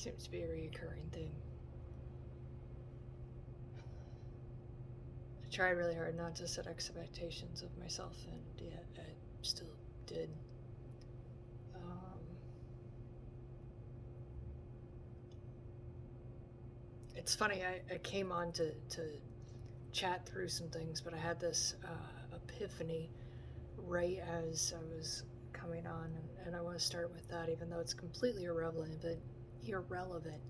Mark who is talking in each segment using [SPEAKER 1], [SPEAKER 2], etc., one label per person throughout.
[SPEAKER 1] Seems to be a recurring thing. I tried really hard not to set expectations of myself, and yeah, I still did. Um, it's funny, I came on to chat through some things, but I had this epiphany right as I was coming on, and I want to start with that, even though it's completely irrelevant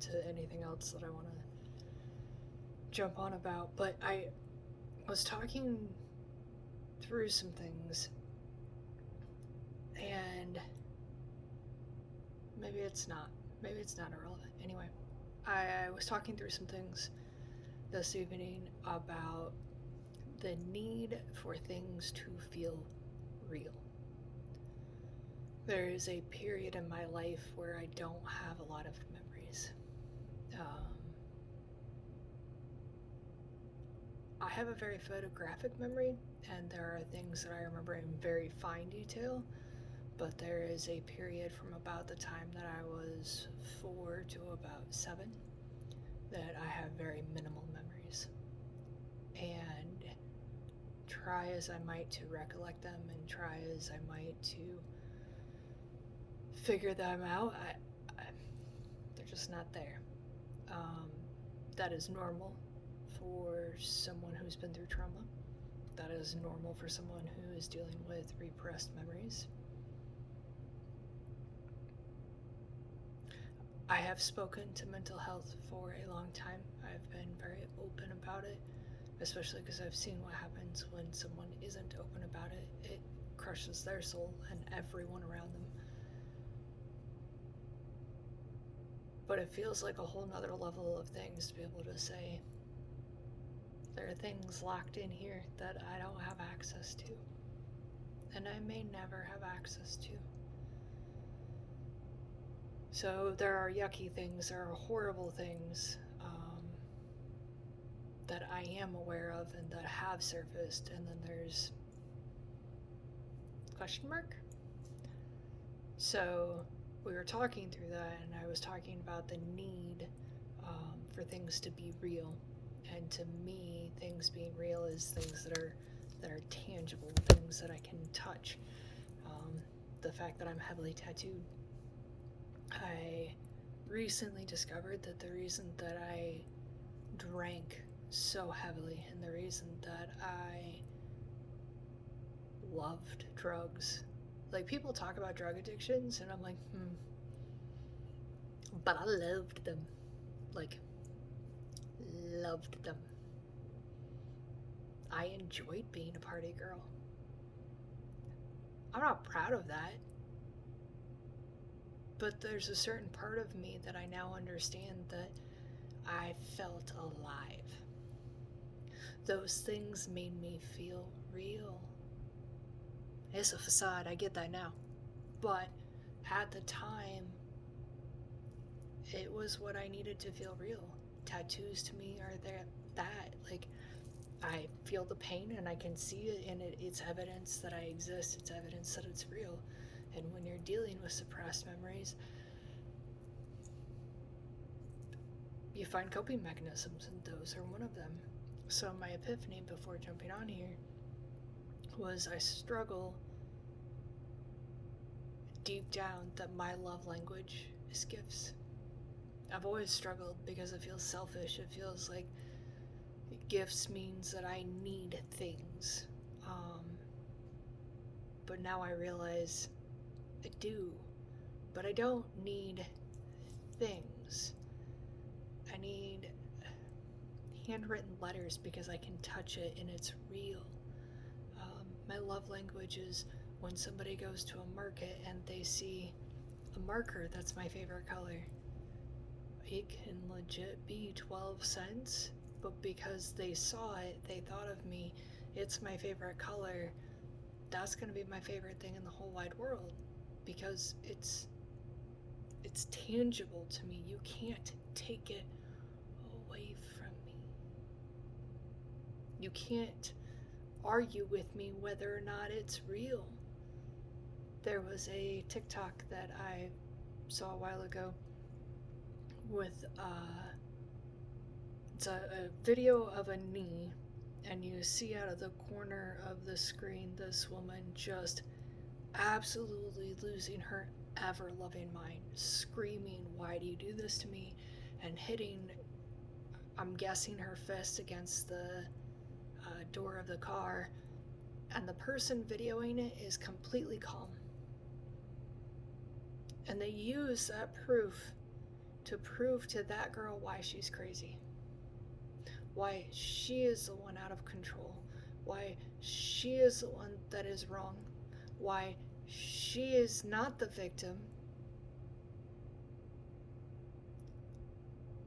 [SPEAKER 1] to anything else that I want to jump on about. But I was talking through some things, and maybe it's not. Maybe it's not irrelevant. Anyway, I was talking through some things this evening about the need for things to feel real. There is a period in my life where I don't have a lot of memories. Um, I have a very photographic memory, and there are things that I remember in very fine detail, but there is a period from about the time that I was 4 to about 7 that I have very minimal memories. And try as I might to recollect them and try as I might to figure them out, they're just not there. Um, that is normal for someone who's been through trauma. That is normal for someone who is dealing with repressed memories. I have spoken to mental health for a long time. I've been very open about it, especially because I've seen what happens when someone isn't open about it. It crushes their soul and everyone around them. But it feels like a whole nother level of things to be able to say, there are things locked in here that I don't have access to, and I may never have access to. So there are yucky things, there are horrible things that I am aware of and that have surfaced, and then there's question mark. So we were talking through that, and I was talking about the need for things to be real, and to me, things being real is things that are tangible, things that I can touch. Um, the fact that I'm heavily tattooed, I recently discovered that the reason that I drank so heavily and the reason that I loved drugs, like people talk about drug addictions and I'm like, but I loved them. Like, loved them. I enjoyed being a party girl. I'm not proud of that, but there's a certain part of me that I now understand that I felt alive. Those things made me feel real. It's a facade, I get that now. But at the time, it was what I needed to feel real. Tattoos to me are that. Like, I feel the pain and I can see it, and it's evidence that I exist, it's evidence that it's real. And when you're dealing with suppressed memories, you find coping mechanisms, and those are one of them. So my epiphany before jumping on here was I struggle deep down that my love language is gifts. I've always struggled because it feels selfish. It feels like gifts means that I need things. But now I realize I do. But I don't need things. I need handwritten letters because I can touch it and it's real. My love language is when somebody goes to a market and they see a marker that's my favorite color. It can legit be 12 cents, but because they saw it, they thought of me, it's my favorite color, that's going to be my favorite thing in the whole wide world because it's tangible to me. You can't take it away from me. You can't argue with me whether or not it's real. There was a TikTok that I saw a while ago with it's a video of a knee, and you see out of the corner of the screen this woman just absolutely losing her ever loving mind, screaming, "Why do you do this to me?" and hitting, I'm guessing, her fist against the door of the car. And the person videoing it is completely calm. And they use that proof to prove to that girl why she's crazy, why she is the one out of control, why she is the one that is wrong, why she is not the victim.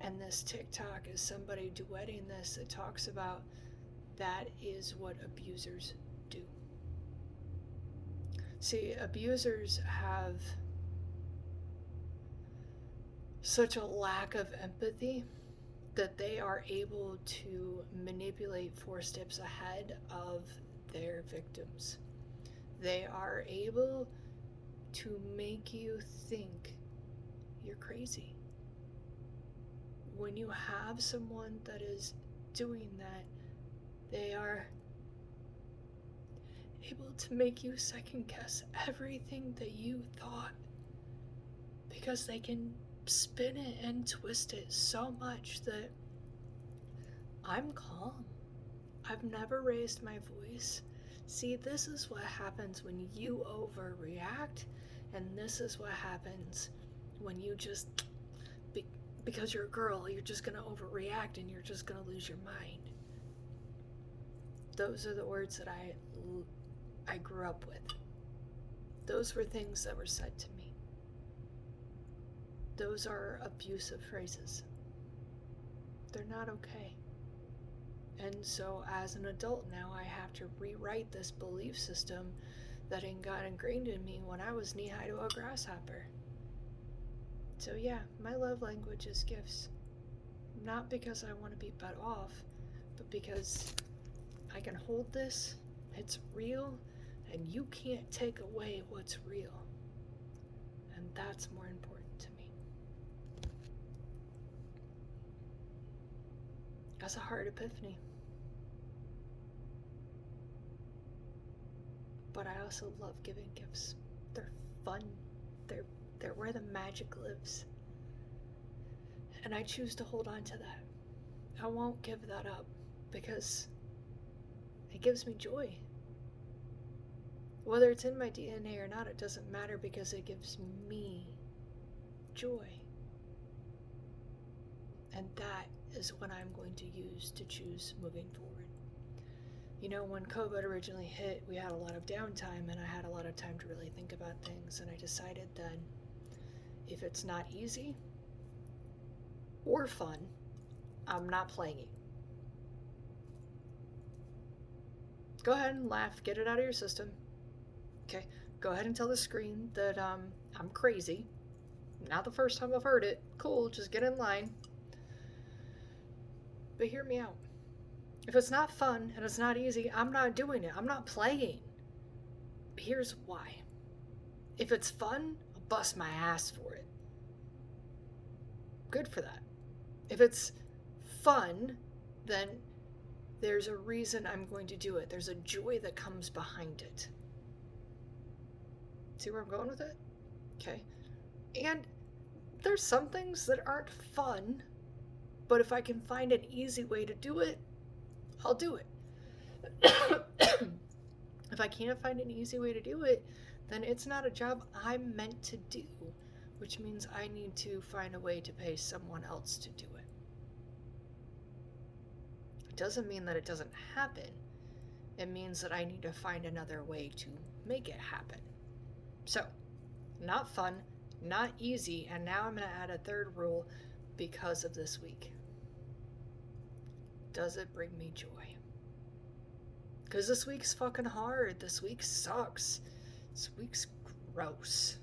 [SPEAKER 1] And this TikTok is somebody duetting this that talks about that is what abusers do. See, abusers have such a lack of empathy that they are able to manipulate 4 steps ahead of their victims. They are able to make you think you're crazy. When you have someone that is doing that, they are able to make you second guess everything that you thought, because they can spin it and twist it so much that I'm calm. I've never raised my voice. See, this is what happens when you overreact, and this is what happens when you just, because you're a girl, you're just gonna overreact and you're just gonna lose your mind. Those are the words that I grew up with. Those were things that were said to me. Those are abusive phrases. They're not okay. And so as an adult now, I have to rewrite this belief system that got ingrained in me when I was knee-high to a grasshopper. So yeah, my love language is gifts. Not because I want to be butt off, but because I can hold this, it's real, and you can't take away what's real. And that's more important to me. That's a hard epiphany. But I also love giving gifts. They're fun. They're where the magic lives. And I choose to hold on to that. I won't give that up because it gives me joy. Whether it's in my DNA or not, it doesn't matter, because it gives me joy. And that is what I'm going to use to choose moving forward. You know, when COVID originally hit, we had a lot of downtime, and I had a lot of time to really think about things, and I decided then, if it's not easy or fun, I'm not playing it. Go ahead and laugh, get it out of your system. Okay, go ahead and tell the screen that I'm crazy. Not the first time I've heard it. Cool, just get in line. But hear me out. If it's not fun and it's not easy, I'm not doing it. I'm not playing. Here's why. If it's fun, I'll bust my ass for it. Good for that. If it's fun, then there's a reason I'm going to do it. There's a joy that comes behind it. See where I'm going with it? Okay. And there's some things that aren't fun, but if I can find an easy way to do it, I'll do it. If I can't find an easy way to do it, then it's not a job I'm meant to do, which means I need to find a way to pay someone else to do it. It doesn't mean that it doesn't happen. It means that I need to find another way to make it happen. So, not fun, not easy, and now I'm going to add a third rule because of this week. Does it bring me joy? Because this week's fucking hard. This week sucks. This week's gross.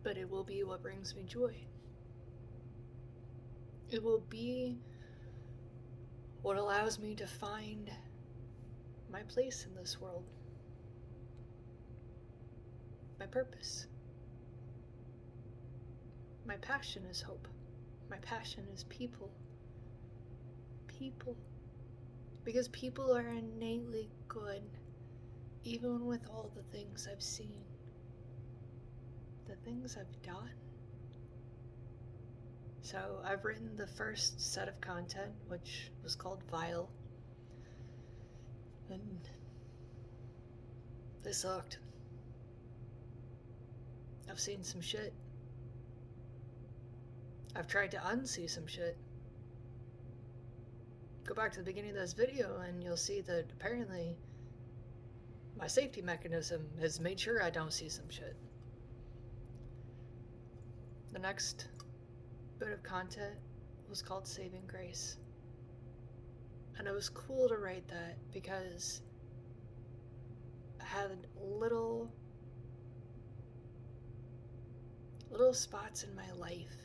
[SPEAKER 1] But it will be what brings me joy. It will be what allows me to find my place in this world. My purpose. My passion is hope. My passion is people. People. Because people are innately good, even with all the things I've seen, the things I've done. So I've written the first set of content, which was called Vile, and they sucked. I've seen some shit. I've tried to unsee some shit. Go back to the beginning of this video and you'll see that apparently my safety mechanism has made sure I don't see some shit. The next bit of content was called Saving Grace. And it was cool to write that because I had little spots in my life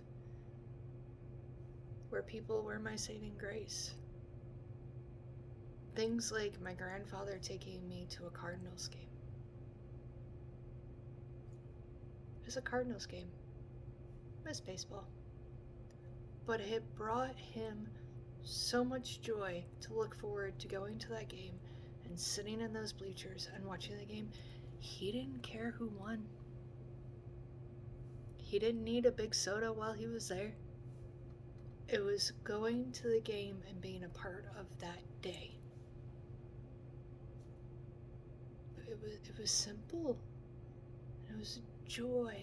[SPEAKER 1] where people were my saving grace. Things like my grandfather taking me to a Cardinals game. It was a Cardinals game. I miss baseball. But it brought him so much joy to look forward to going to that game and sitting in those bleachers and watching the game. He didn't care who won. He didn't need a big soda while he was there. It was going to the game and being a part of that day. It was simple. It was joy.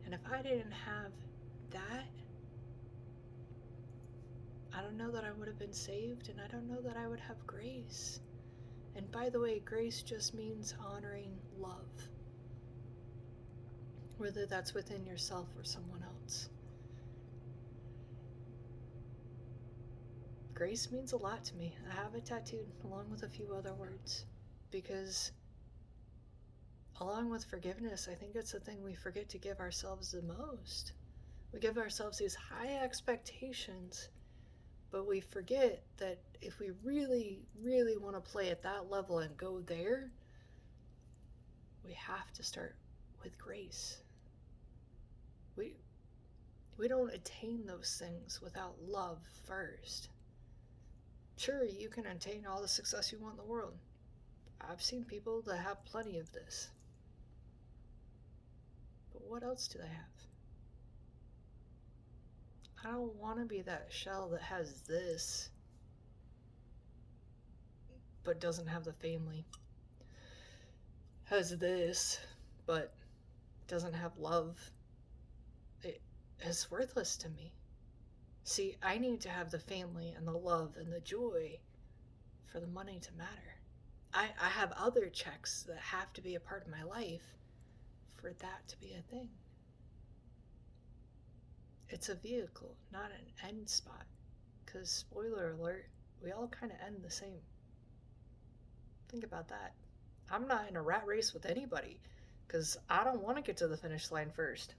[SPEAKER 1] And if I didn't have that, I don't know that I would have been saved, and I don't know that I would have grace. And by the way, grace just means honoring love, whether that's within yourself or someone else. Grace means a lot to me. I have it tattooed along with a few other words, because along with forgiveness, I think it's the thing we forget to give ourselves the most. We give ourselves these high expectations, but we forget that if we really, really want to play at that level and go there, we have to start with grace. We don't attain those things without love first. Sure, you can attain all the success you want in the world. I've seen people that have plenty of this. But what else do they have? I don't want to be that shell that has this, but doesn't have the family. Has this, but doesn't have love. It is worthless to me. See, I need to have the family and the love and the joy for the money to matter. I have other checks that have to be a part of my life for that to be a thing. It's a vehicle, not an end spot. Because, spoiler alert, we all kind of end the same. Think about that. I'm not in a rat race with anybody, because I don't want to get to the finish line first.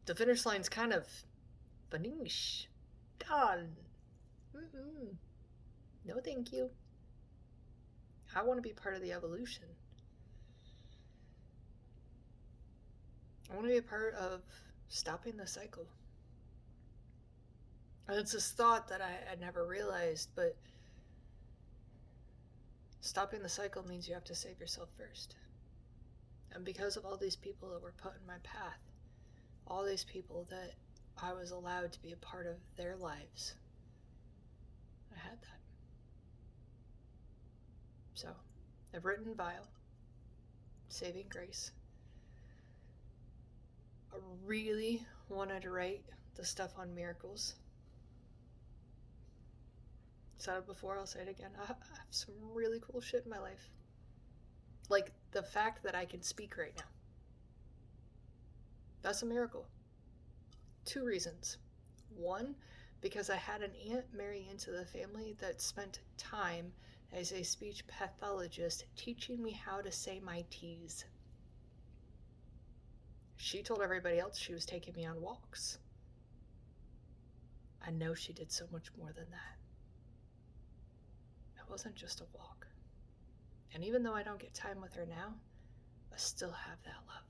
[SPEAKER 1] The finish line's kind of finish. Done. No thank you. I want to be part of the evolution. I want to be a part of stopping the cycle. And it's this thought that I had never realized, but stopping the cycle means you have to save yourself first. And because of all these people that were put in my path, all these people that I was allowed to be a part of their lives, I had that. So, I've written Vile, Saving Grace. I really wanted to write the stuff on miracles. Said it before, I'll say it again. I have some really cool shit in my life. Like the fact that I can speak right now. That's a miracle. 2 reasons. 1, because I had an aunt marry into the family that spent time as a speech pathologist teaching me how to say my T's. She told everybody else she was taking me on walks. I know she did so much more than that. It wasn't just a walk. And even though I don't get time with her now, I still have that love.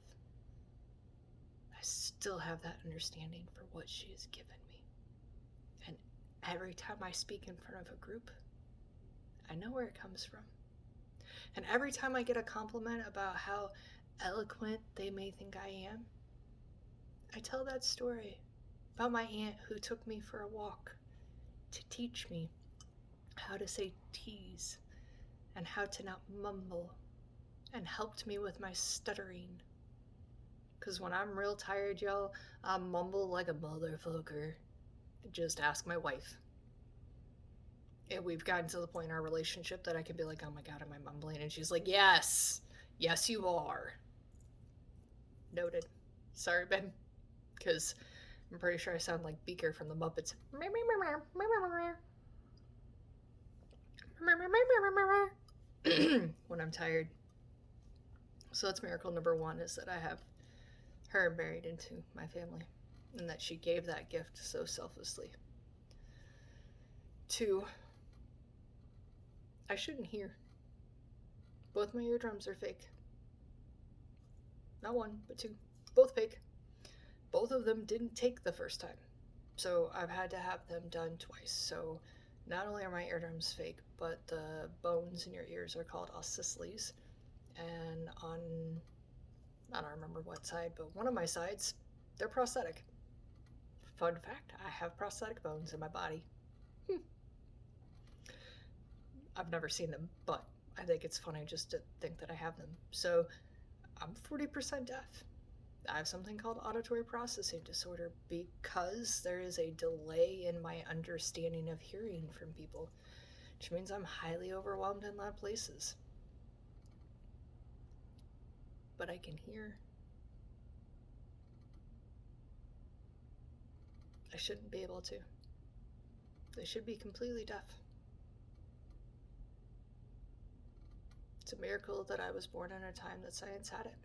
[SPEAKER 1] I still have that understanding for what she has given me. And every time I speak in front of a group, I know where it comes from. And every time I get a compliment about how eloquent they may think I am, I tell that story about my aunt who took me for a walk to teach me how to say tease and how to not mumble, and helped me with my stuttering. Because when I'm real tired, y'all, I mumble like a motherfucker. Just ask my wife. And we've gotten to the point in our relationship that I can be like, oh my god, am I mumbling? And she's like, yes, you are. Noted. Sorry, babe. Because I'm pretty sure I sound like Beaker from the Muppets. When I'm tired. So that's miracle number one, is that I have her married into my family, and that she gave that gift so selflessly. 2, I shouldn't hear. Both my eardrums are fake. Not 1, but 2. Both fake. Both of them didn't take the first time. So I've had to have them done twice. So not only are my eardrums fake, but the bones in your ears are called ossicles. And on, I don't remember what side, but one of my sides, they're prosthetic. Fun fact, I have prosthetic bones in my body. I've never seen them, but I think it's funny just to think that I have them. So I'm 40% deaf. I have something called auditory processing disorder because there is a delay in my understanding of hearing from people, which means I'm highly overwhelmed in loud places. But I can hear. I shouldn't be able to. I should be completely deaf. It's a miracle that I was born in a time that science had it.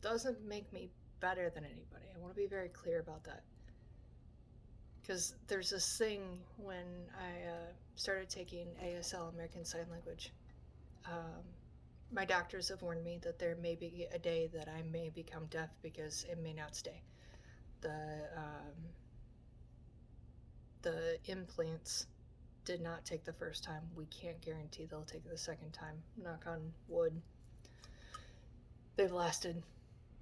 [SPEAKER 1] Doesn't make me better than anybody. I want to be very clear about that. Because there's this thing when I started taking ASL, American Sign Language. My doctors have warned me that there may be a day that I may become deaf because it may not stay. The implants did not take the first time. We can't guarantee they'll take the second time. Knock on wood. They've lasted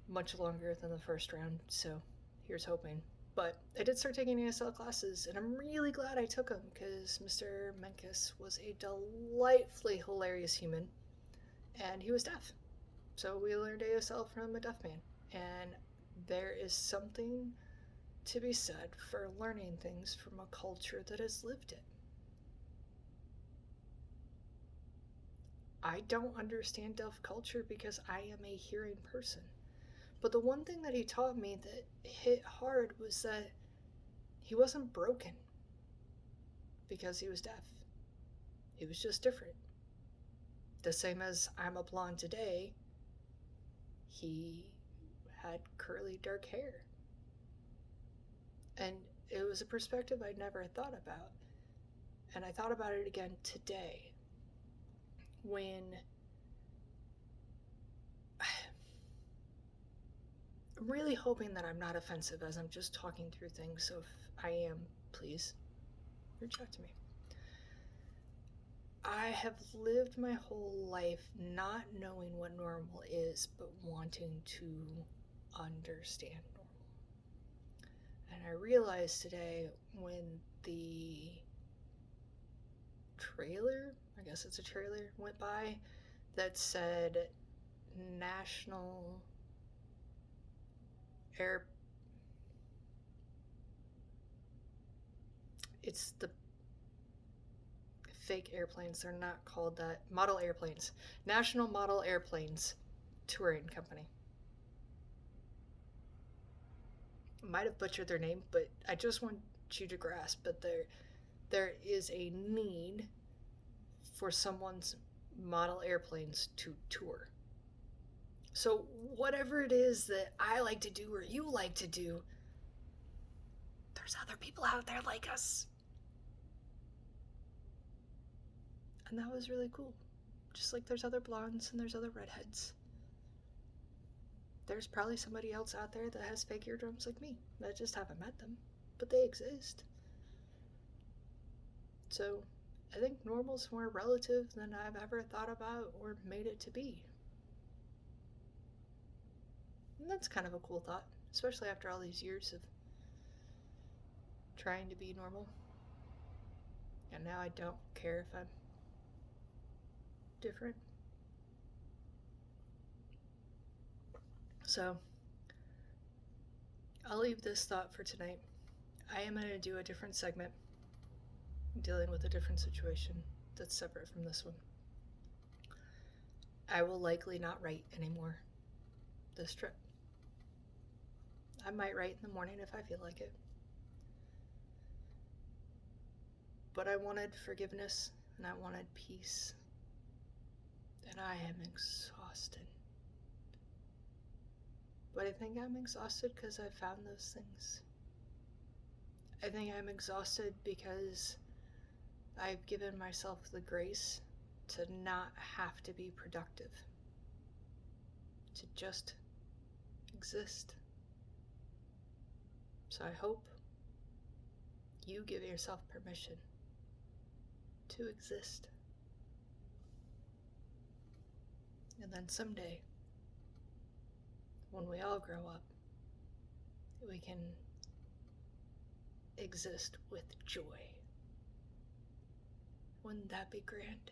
[SPEAKER 1] much longer than the first round, so here's hoping. But I did start taking ASL classes, and I'm really glad I took them because Mr. Menkes was a delightfully hilarious human, and he was deaf. So we learned ASL from a deaf man, and there is something to be said for learning things from a culture that has lived it. I don't understand deaf culture because I am a hearing person. But the one thing that he taught me that hit hard was that he wasn't broken because he was deaf. He was just different. The same as I'm a blonde today, he had curly dark hair. And it was a perspective I'd never thought about. And I thought about it again today when I'm really hoping that I'm not offensive as I'm just talking through things, so if I am, please reach out to me. I have lived my whole life not knowing what normal is, but wanting to understand normal. And I realized today when the trailer, I guess it's a trailer, went by that said National Air... It's the fake airplanes, they're not called that. Model airplanes. National Model Airplanes Touring Company. Might have butchered their name, but I just want you to grasp that there is a need for someone's model airplanes to tour. So whatever it is that I like to do or you like to do, there's other people out there like us. And that was really cool. Just like there's other blondes and there's other redheads. There's probably somebody else out there that has fake eardrums like me. I just haven't met them, but they exist. So I think normal's more relative than I've ever thought about or made it to be. And that's kind of a cool thought, especially after all these years of trying to be normal. And now I don't care if I'm different. So I'll leave this thought for tonight. I am going to do a different segment dealing with a different situation that's separate from this one. I will likely not write anymore this trip. I might write in the morning if I feel like it. But I wanted forgiveness and I wanted peace. And I am exhausted. But I think I'm exhausted because I found those things. I think I'm exhausted because I've given myself the grace to not have to be productive, to just exist. So I hope you give yourself permission to exist. And then someday, when we all grow up, we can exist with joy. Wouldn't that be grand?